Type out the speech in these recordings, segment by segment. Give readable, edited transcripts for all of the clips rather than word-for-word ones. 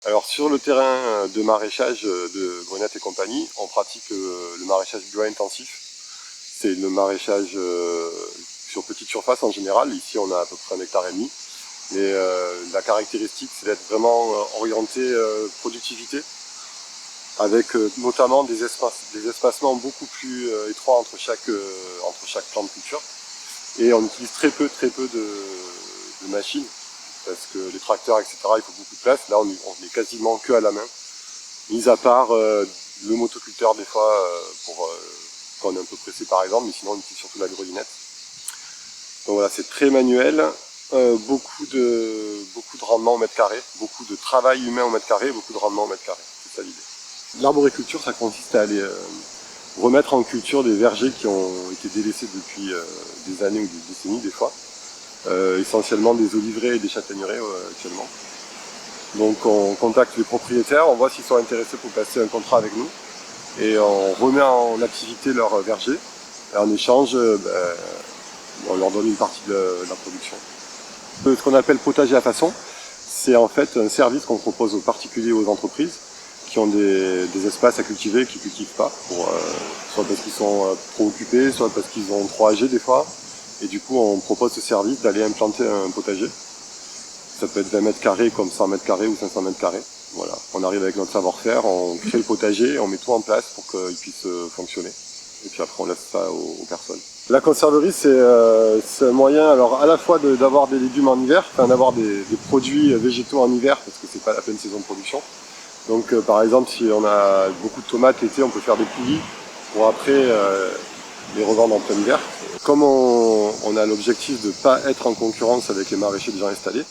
Alors sur le terrain de maraîchage de Grenette et compagnie, on pratique le maraîchage bio-intensif. C'est le maraîchage sur petite surface en général. Ici on a à peu près 1,5 hectare. Mais la caractéristique c'est d'être vraiment orienté productivité, avec notamment des espacements beaucoup plus étroits entre chaque plante de culture. Et on utilise très peu de machines, parce que les tracteurs, etc., il faut beaucoup de place. Là, on est quasiment que à la main, mis à part le motoculteur des fois, quand on est un peu pressé par exemple, mais sinon on utilise surtout la grelinette. Donc voilà, c'est très manuel, beaucoup de rendement au mètre carré, beaucoup de travail humain au mètre carré, beaucoup de rendement au mètre carré, c'est ça l'idée. L'arboriculture, ça consiste à aller remettre en culture des vergers qui ont été délaissés depuis des années ou des décennies des fois. Essentiellement des oliveraies et des châtaigneraies actuellement. Donc on contacte les propriétaires, on voit s'ils sont intéressés pour passer un contrat avec nous et on remet en activité leur verger et en échange on leur donne une partie de la production. Ce qu'on appelle potager à façon, c'est en fait un service qu'on propose aux particuliers et aux entreprises qui ont des espaces à cultiver et qui ne cultivent pas, soit parce qu'ils sont trop occupés, soit parce qu'ils ont trop âgé des fois. Et du coup, on propose ce service d'aller implanter un potager. Ça peut être 20 mètres carrés comme 100 mètres carrés ou 500 mètres carrés. Voilà. On arrive avec notre savoir-faire, on crée le potager, on met tout en place pour qu'il puisse fonctionner. Et puis après, on laisse ça aux personnes. La conserverie, c'est un moyen alors à la fois d'avoir des légumes en hiver, enfin d'avoir des produits végétaux en hiver, parce que c'est pas la pleine saison de production. Donc par exemple, si on a beaucoup de tomates l'été, on peut faire des pouillis pour après les revendre en plein hiver. Comme on a l'objectif de ne pas être en concurrence avec les maraîchers déjà installés,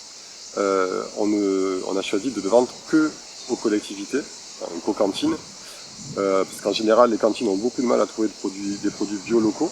on a choisi de ne vendre que aux collectivités, qu'aux cantines, parce qu'en général les cantines ont beaucoup de mal à trouver des produits bio locaux.